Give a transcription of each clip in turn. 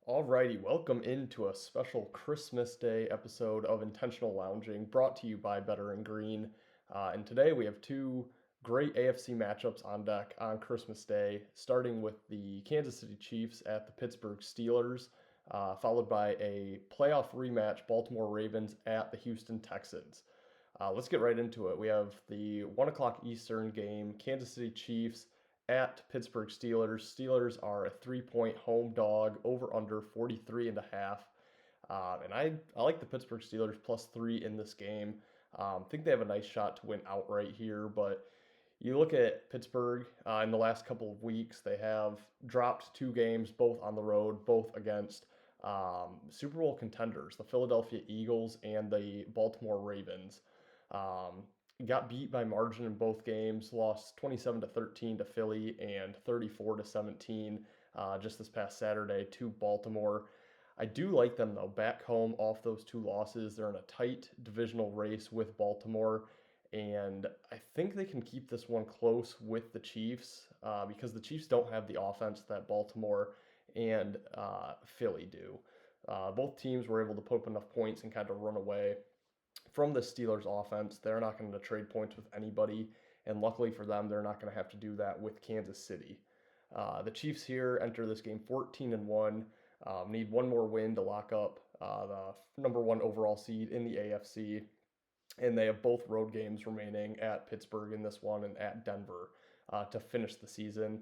Alrighty, welcome into a special Christmas Day episode of Intentional Lounging brought to you by Better and Green. And today we have two great AFC matchups on deck on Christmas Day, starting with the Kansas City Chiefs at the Pittsburgh Steelers, followed by a playoff rematch, Baltimore Ravens at the Houston Texans. Let's get right into it. We have the 1 o'clock Eastern game, Kansas City Chiefs at Pittsburgh Steelers. Steelers are a 3-point home dog, over under 43 and a half. And I like the Pittsburgh Steelers plus three in this game. I think they have a nice shot to win outright here, but you look at Pittsburgh in the last couple of weeks, they have dropped two games, both on the road, both against Super Bowl contenders, the Philadelphia Eagles and the Baltimore Ravens. Um, got beat by margin in both games, lost 27-13 to Philly and 34-17 just this past Saturday to Baltimore. I do like them though. Back home off those two losses, they're in a tight divisional race with Baltimore, and I think they can keep this one close with the Chiefs because the Chiefs don't have the offense that Baltimore and Philly do. Both teams were able to put up enough points and kind of run away from the Steelers offense. They're not going to trade points with anybody, and luckily for them, they're not going to have to do that with Kansas City. The Chiefs here enter this game 14-1, need one more win to lock up the number one overall seed in the AFC, and they have both road games remaining at Pittsburgh in this one and at Denver to finish the season.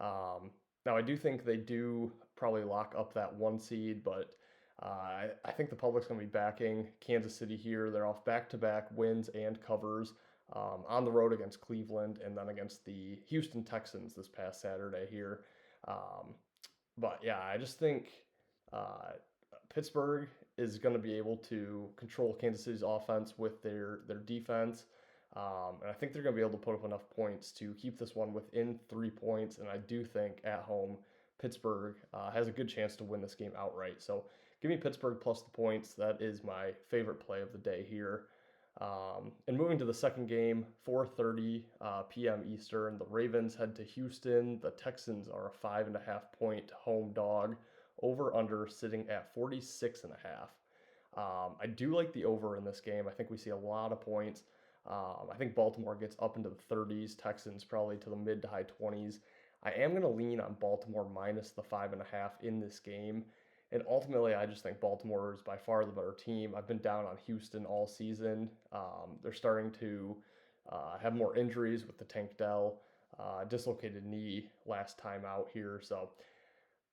Now, I do think they do probably lock up that one seed, but I think the public's going to be backing Kansas City here. They're off back-to-back wins and covers on the road against Cleveland and then against the Houston Texans this past Saturday here. Um, but yeah, I just think uh, Pittsburgh is going to be able to control Kansas City's offense with their defense. And I think they're going to be able to put up enough points to keep this one within 3 points. And I do think at home, Pittsburgh has a good chance to win this game outright. So give me Pittsburgh plus the points. That is my favorite play of the day here. And moving to the second game, 4:30 p.m. Eastern, the Ravens head to Houston. The Texans are a 5.5-point home dog. Over under sitting at 46 and a half. I do like the over in this game. I think we see a lot of points. I think Baltimore gets up into the 30s, Texans probably to the mid to high 20s. I am going to lean on Baltimore minus the 5.5 in this game. And ultimately, I just think Baltimore is by far the better team. I've been down on Houston all season. They're starting to have more injuries with the Tank Dell dislocated knee last time out here. So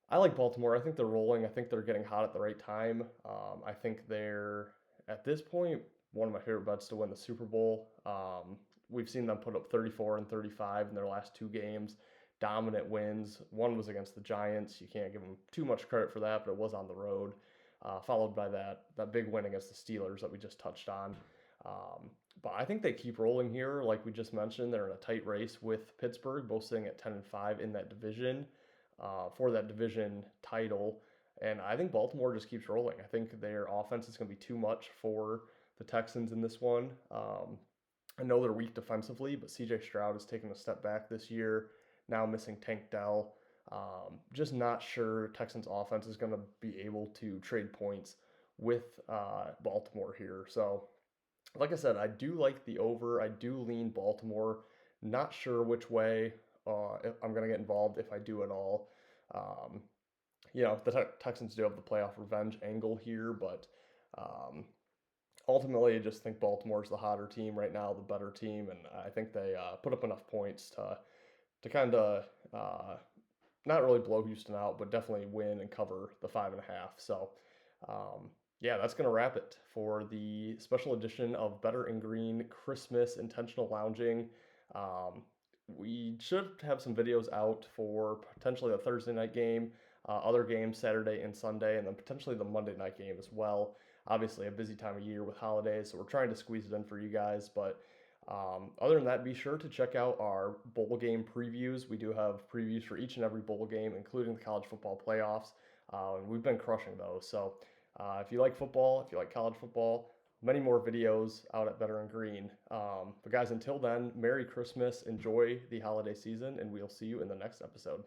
I like Baltimore. I think they're rolling. I think they're getting hot at the right time. I think they're, at this point, one of my favorite bets to win the Super Bowl. We've seen them put up 34 and 35 in their last two games. Dominant wins. One was against the Giants. You can't give them too much credit for that, but it was on the road. Followed by that big win against the Steelers that we just touched on. But I think they keep rolling here. Like we just mentioned, they're in a tight race with Pittsburgh, both sitting at 10-5 in that division for that division title. And I think Baltimore just keeps rolling. I think their offense is going to be too much for the Texans in this one. I know they're weak defensively, but CJ Stroud has taken a step back this year, now missing Tank Dell. Just not sure Texans offense is going to be able to trade points with Baltimore here. So, like I said, I do like the over. I do lean Baltimore. Not sure which way if I'm going to get involved, if I do at all. Um, the Texans do have the playoff revenge angle here, but um, ultimately, I just think Baltimore's the hotter team right now, the better team, and I think they put up enough points to kind of not really blow Houston out, but definitely win and cover the 5.5. So, yeah, that's going to wrap it for the special edition of Better and Green Christmas Intentional Lounging. Um, we should have some videos out for potentially the Thursday night game, other games Saturday and Sunday, and then potentially the Monday night game as well. Obviously, a busy time of year with holidays, so we're trying to squeeze it in for you guys. But other than that, be sure to check out our bowl game previews. We do have previews for each and every bowl game, including the college football playoffs. And we've been crushing those. So if you like football, if you like college football, many more videos out at Better and Green. But guys, until then, Merry Christmas, enjoy the holiday season, and we'll see you in the next episode.